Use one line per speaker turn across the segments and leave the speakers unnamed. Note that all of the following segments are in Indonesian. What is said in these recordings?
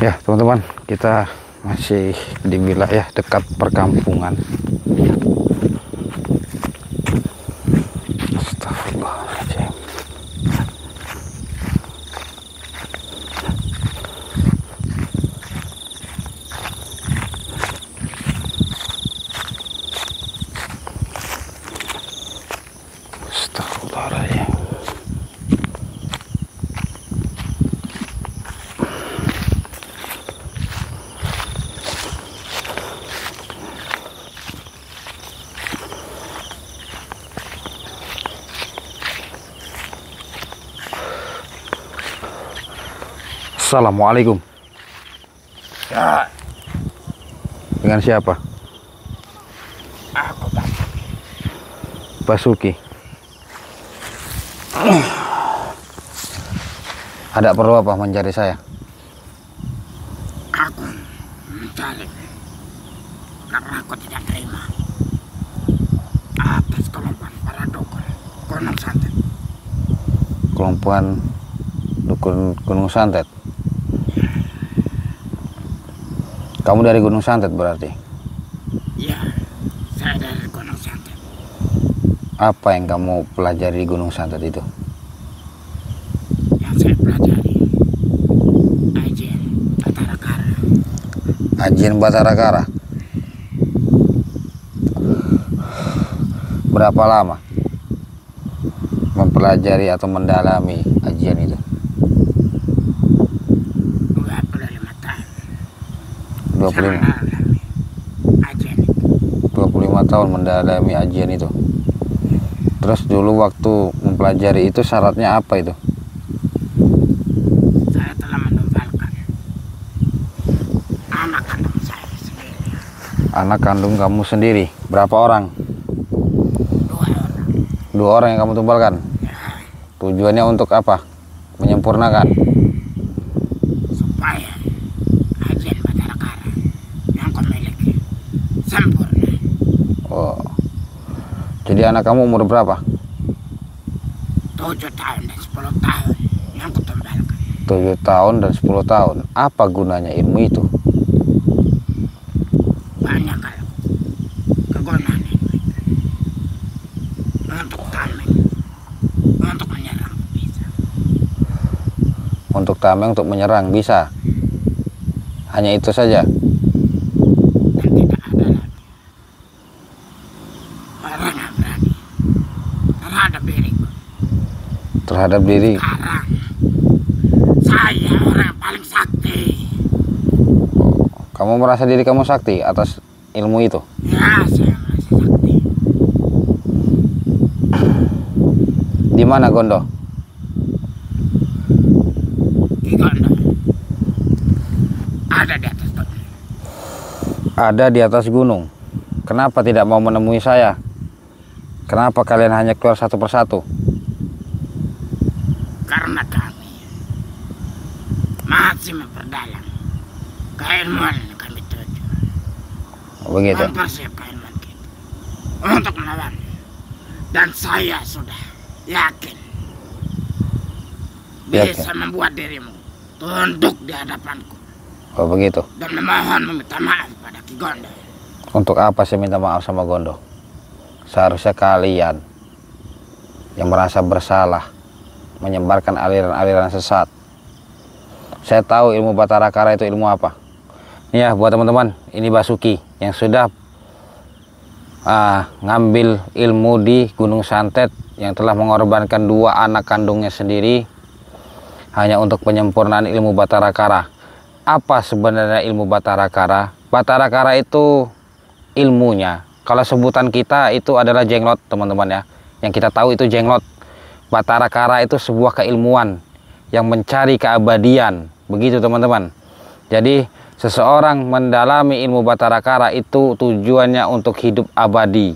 Ya teman-teman, kita masih di wilayah dekat perkampungan. Astagfirullahaladzim. Astagfirullahaladzim. Assalamualaikum.
Ya,
Dengan siapa?
aku
Basuki. Ada perlu apa mencari saya?
mencari karena aku tidak terima atas kelompokan para dukun Gunung Santet.
Kelompokan dukun Gunung Santet. Kamu dari Gunung Santet berarti?
Ya, saya dari Gunung Santet.
Apa yang kamu pelajari di Gunung Santet itu?
Yang saya pelajari Ajian Batara Kara.
Ajian Batara Kara. Berapa lama mempelajari atau mendalami ajian itu?
25 tahun.
25.
Saya mendalami Ajian itu.
25 tahun mendalami ajian itu. Terus dulu waktu mempelajari itu syaratnya apa itu?
Saya telah menumbalkan anak kandung saya sendiri.
Anak kandung kamu sendiri. Berapa orang?
2 orang.
2 orang yang kamu tumbalkan.
Ya,
Tujuannya untuk apa? Menyempurnakan.
supaya Ajian Batara Kara yang kau miliki sempurna.
Oh. Jadi anak kamu umur berapa?
7 tahun dan 10 tahun yang kutumbalkan.
7 tahun dan 10 tahun. Apa gunanya ilmu itu?
Banyak kalau kegunaan ini untuk tameng, untuk menyerang bisa.
Untuk tameng, untuk menyerang bisa. Hanya itu saja.
Dan tidak ada lagi orang yang berani terhadap diriku.
Terhadap diri.
Sekarang saya orang yang paling sakti.
Kamu merasa diri kamu sakti atas ilmu itu?
Ya, saya merasa sakti.
Di mana Gondo?
Ki Gondo ada di atas gunung.
Ada di atas gunung. Kenapa tidak mau menemui saya? Kenapa kalian hanya keluar satu persatu?
Karena kami masih memperdalam keilmuan yang kami tuju.
Begitu.
Mempersiapkan ilmuwan kita untuk melawan. Dan saya sudah yakin bisa membuat dirimu tunduk di hadapanku
Oh begitu.
dan memohon meminta maaf pada Ki Gondo.
Untuk apa saya minta maaf sama Gondo? Seharusnya kalian yang merasa bersalah menyebarkan aliran-aliran sesat. Saya tahu ilmu Batara Kara itu ilmu apa. Ya buat teman-teman, ini Basuki yang sudah ngambil ilmu di Gunung Santet, yang telah mengorbankan 2 anak kandungnya sendiri hanya untuk penyempurnaan ilmu Batara Kara. Apa sebenarnya ilmu Batara Kara? Batara Kara itu ilmunya, kalau sebutan kita itu adalah jenglot teman-teman ya. Yang kita tahu itu jenglot. Batara Kara itu sebuah keilmuan yang mencari keabadian. Begitu teman-teman. Jadi seseorang mendalami ilmu Batara Kara itu tujuannya untuk hidup abadi.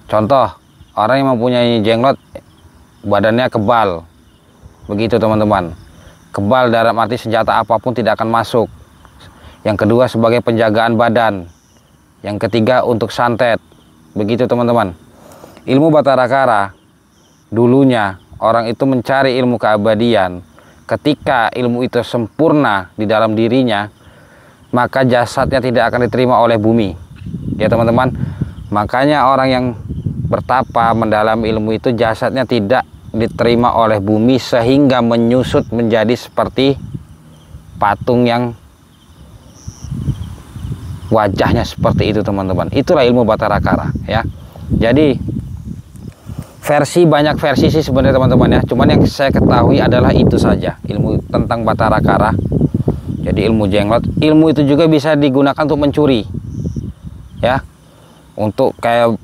Contoh, orang yang mempunyai jenglot badannya kebal. Begitu teman-teman. Kebal dalam arti senjata apapun tidak akan masuk. Yang kedua sebagai penjagaan badan. Yang ketiga untuk santet. Begitu teman-teman. Ilmu Batara Kara dulunya orang itu mencari ilmu keabadian ketika ilmu itu sempurna di dalam dirinya, maka jasadnya tidak akan diterima oleh bumi. Ya teman-teman, makanya orang yang bertapa mendalami ilmu itu jasadnya tidak diterima oleh bumi sehingga menyusut menjadi seperti patung yang wajahnya seperti itu teman-teman. Itulah ilmu Batara Kara ya. Jadi banyak versi sih sebenarnya teman-teman ya. Cuman yang saya ketahui adalah itu saja, ilmu tentang Batara Kara. Jadi ilmu jenglot, ilmu itu juga bisa digunakan untuk mencuri. Ya. Untuk kayak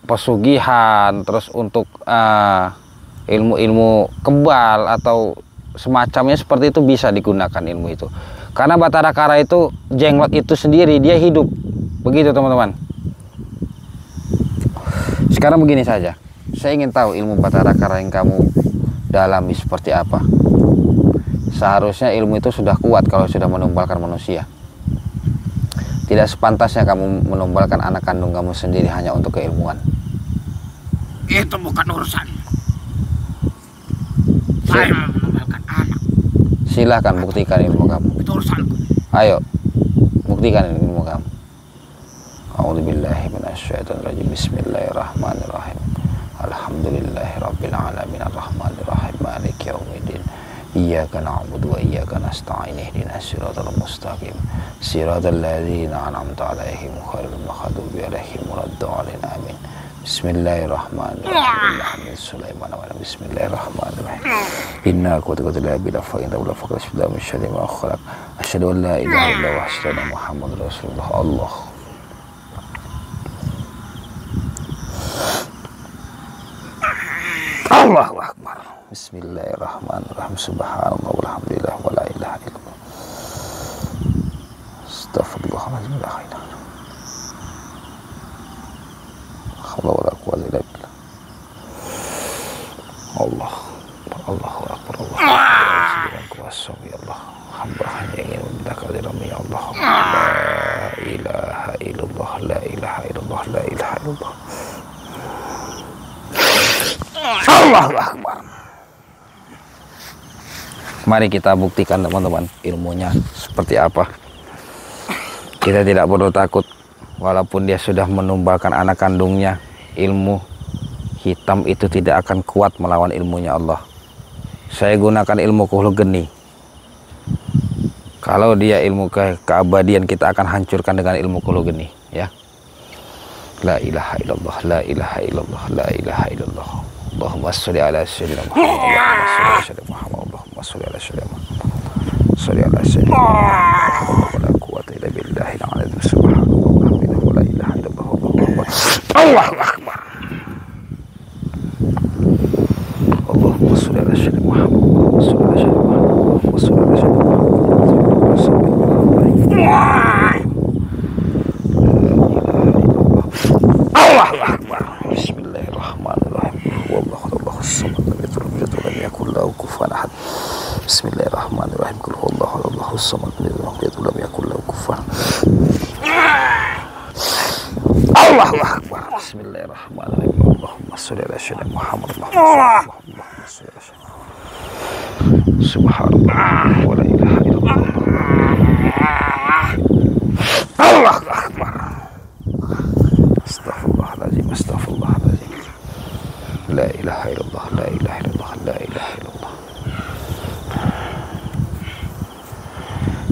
pesugihan, terus untuk ilmu-ilmu kebal atau semacamnya seperti itu bisa digunakan ilmu itu. Karena Batara Kara itu, jenglot itu sendiri dia hidup. Begitu teman-teman. Sekarang begini saja. Saya ingin tahu ilmu Batara Kara yang kamu dalami seperti apa. Seharusnya ilmu itu sudah kuat kalau sudah menumbalkan manusia. Tidak sepantasnya kamu menumbalkan anak kandung kamu sendiri hanya untuk keilmuan.
Itu bukan urusan. Saya mau menumbalkan anak.
Silahkan buktikan ilmu kamu.
Itu urusanku.
Ayo, buktikan ilmu kamu. A'udzubillahi minasyaitonirrajim. Bismillahirrahmanirrahim. Alhamdulillahirabbil alamin arrahmanir rahim maliki yaumiddin. Iyyaka na'budu wa iyyaka nasta'in ihdinas siratal mustaqim siratal ladzina an'amta 'alaihim ghairil maghdubi 'alaihim waladdallin amin. Bismillahirrahmanirrahim. Sulaiman wa bismillahirrahmanirrahim. Inna kuntu la bila fa inna la faqad asbada min syarri ma khalaq. Asyhadu an la ilaha illallah wa asyhadu anna muhammadar rasulullah. Allah. Allahu Akbar. Bismillahirrahmanirrahim. Subhanallah walhamdulillah wa la ilaha illallah. Astaghfirullahaladzim. La ilaha illallah. Haula wala quwwata illa billah. Allah. Allahu Akbar. Allah. Hamba hanya ingin meminta kehadiran ya Allah. La ilaha illallah. La ilaha illallah. La ilaha illallah. Allahu Akbar. Mari kita buktikan teman-teman ilmunya seperti apa. Kita tidak perlu takut. Walaupun dia sudah menumbalkan anak kandungnya, ilmu hitam itu tidak akan kuat melawan ilmunya Allah. Saya gunakan ilmu kuhluk geni. Kalau dia ilmu keabadian, kita akan hancurkan dengan ilmu kuhluk geni ya. La ilaha illallah, la ilaha illallah, la ilaha illallah. Allahumma sholli ala sayyidina Muhammad. Allahumma sholli ala Muhammad. Allahumma sholli ala sayyidina Muhammad. Sholli ala sayyidina Muhammad. La quwwata illa billahi al-'aliyyil 'azim. Subhanallah walhamdulillah wa la ilaha illallah wallahu akbar. Allahu akbar. Allahumma sholli ala sayyidina Muhammad. Allahumma sholli ala sayyidina Muhammad. Allahumma sholli ala sayyidina Muhammad. Allahu akbar. Bismillahirrahmanirrahim. Bismillahirrahmanirrahim. Qul huwallahu Allahu samad lam yakul lahu kufuwan ahad. Allahu akbar. Bismillahirrahmanirrahim. Allahumma sholli ala sayyidina Muhammad. Allahumma sholli ala sayyidina Subhanallah wa la ilaha illallah. Allahu akbar. Astaghfirullahaladzim. Astaghfirullahaladzim. La ilaha illallah. La ilaha illallah. La ilaha illallah.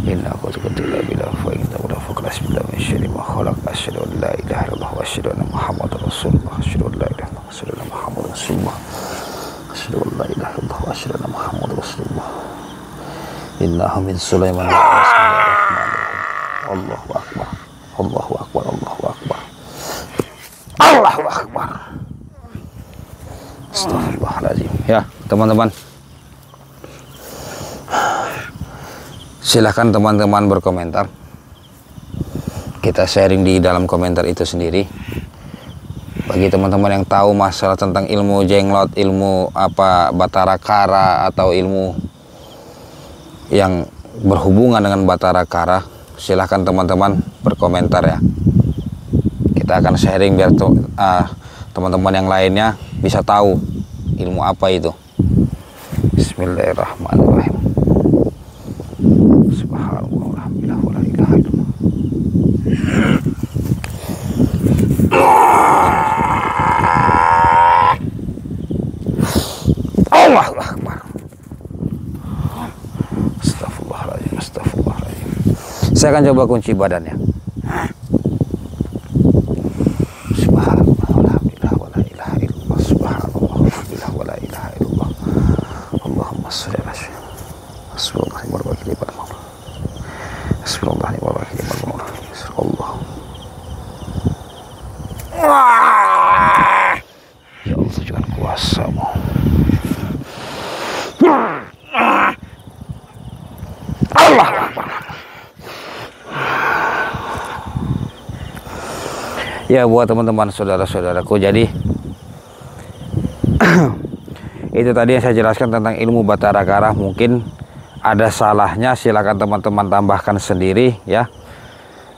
Inna kuntu la bila fa inna la faqad asbada min syarri ma khalaq. Asyhadu an la ilaha illallah wa asyhadu anna muhammadar rasulullah. Asyhadu an la ilaha illallah wa asyhadu anna muhammadar rasulullah. Asyhadu an la ilaha illallah wa asyhadu anna muhammadar rasulullah. Innahu min Sulaiman. Bismillahirrahmanirrahim. Allahu akbar. Allahu akbar. Allahu akbar. Allahu akbar. Astagfirullahaladzim. Ya teman-teman, silahkan teman-teman berkomentar. Kita sharing di dalam komentar itu sendiri. Bagi teman-teman yang tahu masalah tentang ilmu jenglot, ilmu apa Batara Kara atau ilmu yang berhubungan dengan Batara Kara, silahkan teman-teman berkomentar ya. Kita akan sharing biar teman-teman yang lainnya bisa tahu ilmu apa itu. Bismillahirrahmanirrahim. Subhanallah walhamdulillah wala ilaha illallah. Allahu akbar. Astagfirullahaladzim, astagfirullahaladzim. Saya akan coba kunci badannya. Subhanallah walhamdulillah wala ilaha illallah. Subhanallah walhamdulillah wala ilaha illallah. Allahumma sholli ala sayyidina Muhammad. Bismillahirrahmanirrahim. Allah. Ya Allah, tunjukkan kuasa-Mu. Allah Akbar. Ya, buat teman-teman saudara-saudaraku, jadi itu tadi yang saya jelaskan tentang ilmu Batara Kara. Mungkin ada salahnya, silakan teman-teman tambahkan sendiri ya.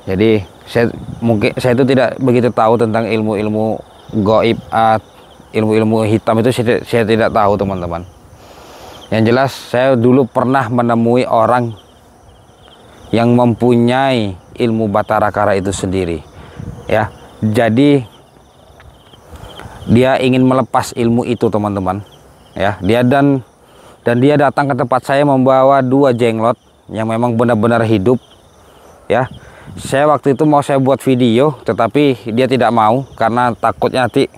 Jadi saya itu tidak begitu tahu tentang ilmu-ilmu gaib, ilmu-ilmu hitam itu saya tidak tahu teman-teman. Yang jelas saya dulu pernah menemui orang yang mempunyai ilmu Batara Kara itu sendiri ya. Jadi dia ingin melepas ilmu itu teman-teman ya. Dia datang ke tempat saya membawa 2 jenglot yang memang benar-benar hidup ya. Saya waktu itu mau saya buat video, tetapi dia tidak mau karena takutnya nanti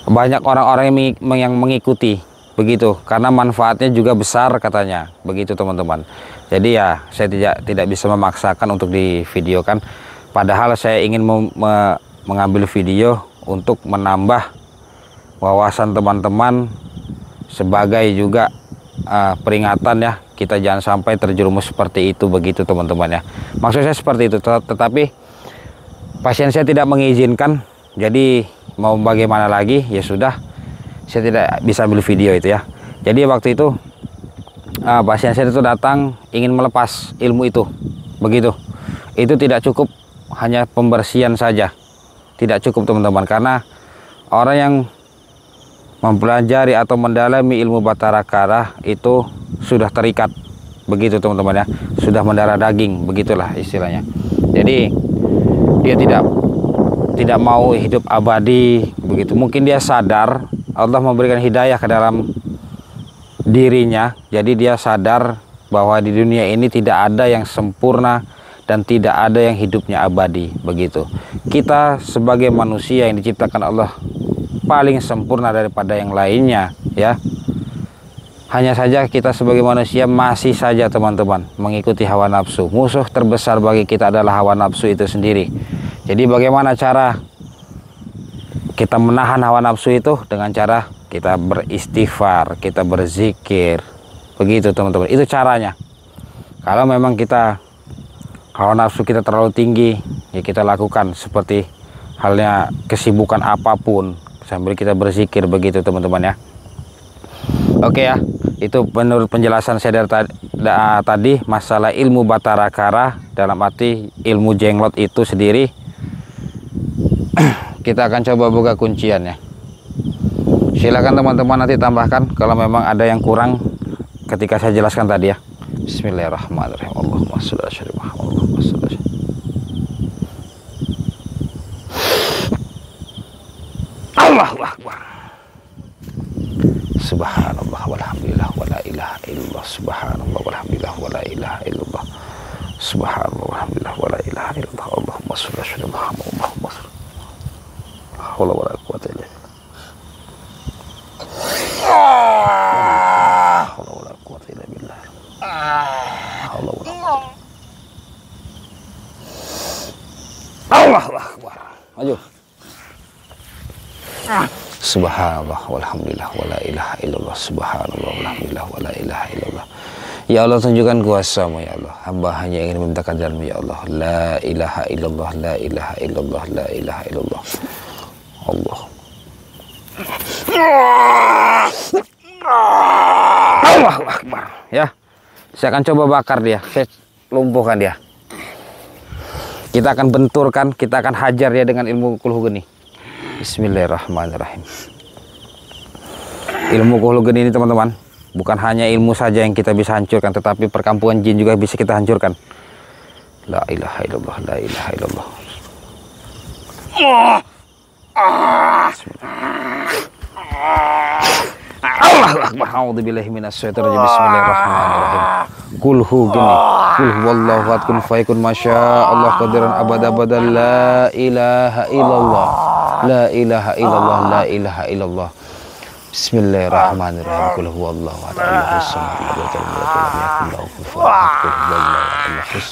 banyak orang-orang yang mengikuti begitu, karena manfaatnya juga besar katanya begitu teman-teman. Jadi ya saya tidak bisa memaksakan untuk divideokan, padahal saya ingin mengambil video untuk menambah wawasan teman-teman sebagai juga peringatan ya, kita jangan sampai terjerumus seperti itu begitu teman-teman ya. Maksud saya seperti itu, tetapi pasien saya tidak mengizinkan, jadi mau bagaimana lagi, ya sudah, saya tidak bisa ambil video itu ya. Jadi waktu itu pasien saya itu datang ingin melepas ilmu itu begitu. Itu tidak cukup hanya pembersihan saja, tidak cukup teman-teman, karena orang yang mempelajari atau mendalami ilmu Batara Kara itu sudah terikat begitu teman-teman ya, sudah mendarah daging begitulah istilahnya. Jadi dia tidak mau hidup abadi begitu. Mungkin dia sadar, Allah memberikan hidayah ke dalam dirinya, jadi dia sadar bahwa di dunia ini tidak ada yang sempurna dan tidak ada yang hidupnya abadi begitu. Kita sebagai manusia yang diciptakan Allah paling sempurna daripada yang lainnya ya. Hanya saja kita sebagai manusia masih saja teman-teman mengikuti hawa nafsu. Musuh terbesar bagi kita adalah hawa nafsu itu sendiri. Jadi bagaimana cara kita menahan hawa nafsu itu? Dengan cara kita beristighfar, kita berzikir begitu teman-teman. Itu caranya. Kalau memang kita hawa nafsu kita terlalu tinggi, ya kita lakukan seperti halnya kesibukan apapun sambil kita berzikir begitu teman-teman ya. Oke ya, itu menurut penjelasan saya dari tadi masalah ilmu Batara Kara, dalam arti ilmu jenglot itu sendiri. Kita akan coba buka kunciannya. Silakan teman-teman nanti tambahkan kalau memang ada yang kurang ketika saya jelaskan tadi ya. Bismillahirrahmanirrahim. Allahumma sholli ala sayyidina Muhammad. Allahumma sholli ala Allahu Akbar. Subhanallah walhamdulillah wala ilaha illallah. Subhanallah walhamdulillah wala ilaha illallah. Subhanallah walhamdulillah wala ilaha illallah. Allahumma sholli ala sayyidina Muhammad. Allahumma sholli. La haula wala quwwata illa billah. La haula wala quwwata illa billah. La haula wala quwwata. Allahu Akbar. Maju. Subhanallah walhamdulillah wala ilaha illallah. Subhanallah walhamdulillah wala ilaha illallah. Ya Allah, tunjukkan kuasa-Mu ya Allah. Hamba hanya ingin meminta kadarmu ya Allah. La ilaha illallah, la ilaha illallah, la ilaha illallah. Allah. Allahu Akbar. Ya, saya akan coba bakar dia, saya lumpuhkan dia. Kita akan benturkan, kita akan hajar dia dengan ilmu Qul Hu Geni. Bismillahirrahmanirrahim. Ilmu Qul Hu Geni ini teman-teman Bukan hanya ilmu saja yang kita bisa hancurkan, tetapi perkampungan jin juga bisa kita hancurkan. La ilaha illallah, la ilaha illallah. Allahu akbar. A'udzubillahi minasyaitonir rajim. Bismillahirrahmanirrahim. Qul hu gini. Qul huwallahu ahad kun fayakun masyaallah qadiran abada la ilaha illallah. La ilaha illallah, la ilaha illallah. Bismillahirrahmanirrahim. Qul huwallahu ahad Allahus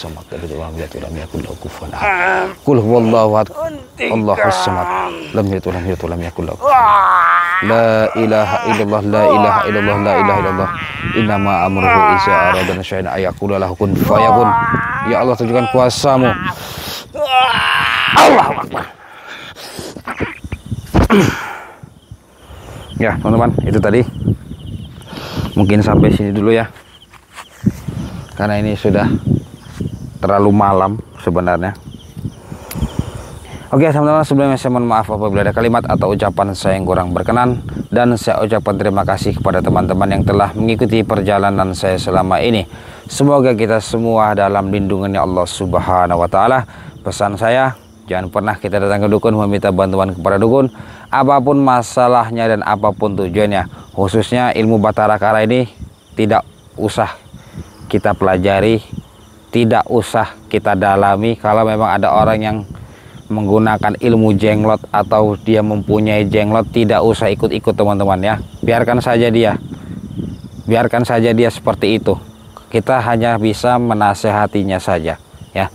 samad lam yakul lahu kufuwan ahad. Qul huwallahu ahad Allahus samad lam yakul lahu. La ilaha illallah, la ilaha illallah, la ilaha illallah. Innama amruhu iza arada syai'an ayaqula lahu kun fayakun. Ya Allah, tunjukkan kuasa-Mu. Allahu akbar. Ya teman-teman, itu tadi mungkin sampai sini dulu ya, karena ini sudah terlalu malam sebenarnya. Oke teman-teman, sebelumnya saya mohon maaf apabila ada kalimat atau ucapan saya yang kurang berkenan, dan saya ucapkan terima kasih kepada teman-teman yang telah mengikuti perjalanan saya selama ini. Semoga kita semua dalam lindungannya Allah Subhanahu wa Ta'ala. Pesan saya, jangan pernah kita datang ke dukun meminta bantuan kepada dukun, apapun masalahnya dan apapun tujuannya. Khususnya ilmu Batara Kara ini tidak usah kita pelajari, tidak usah kita dalami. Kalau memang ada orang yang menggunakan ilmu jenglot atau dia mempunyai jenglot, tidak usah ikut-ikut teman-teman ya. Biarkan saja dia, biarkan saja dia seperti itu. Kita hanya bisa menasehatinya saja ya.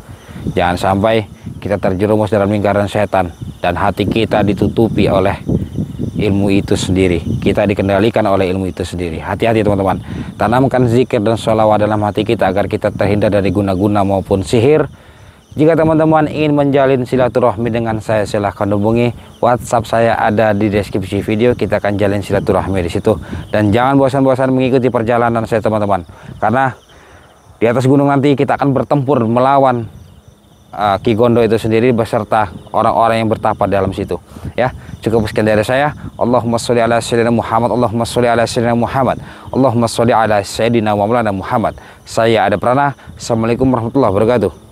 Jangan sampai kita terjerumus dalam lingkaran setan dan hati kita ditutupi oleh ilmu itu sendiri. Kita dikendalikan oleh ilmu itu sendiri. Hati-hati teman-teman. Tanamkan zikir dan sholawat dalam hati kita agar kita terhindar dari guna-guna maupun sihir. Jika teman-teman ingin menjalin silaturahmi dengan saya, silahkan hubungi WhatsApp saya, ada di deskripsi video. Kita akan jalin silaturahmi di situ. Dan jangan bosan-bosan mengikuti perjalanan saya teman-teman, karena di atas gunung nanti kita akan bertempur melawan Ki Gondo itu sendiri beserta orang-orang yang bertapa dalam situ ya. Cukup sekian dari saya. Allahumma sholli ala sayyidina Muhammad, Allahumma sholli ala sayyidina Muhammad, Allahumma sholli ala sayyidina wa maulana Muhammad. Saya Ada Prana. Assalamualaikum warahmatullahi wabarakatuh.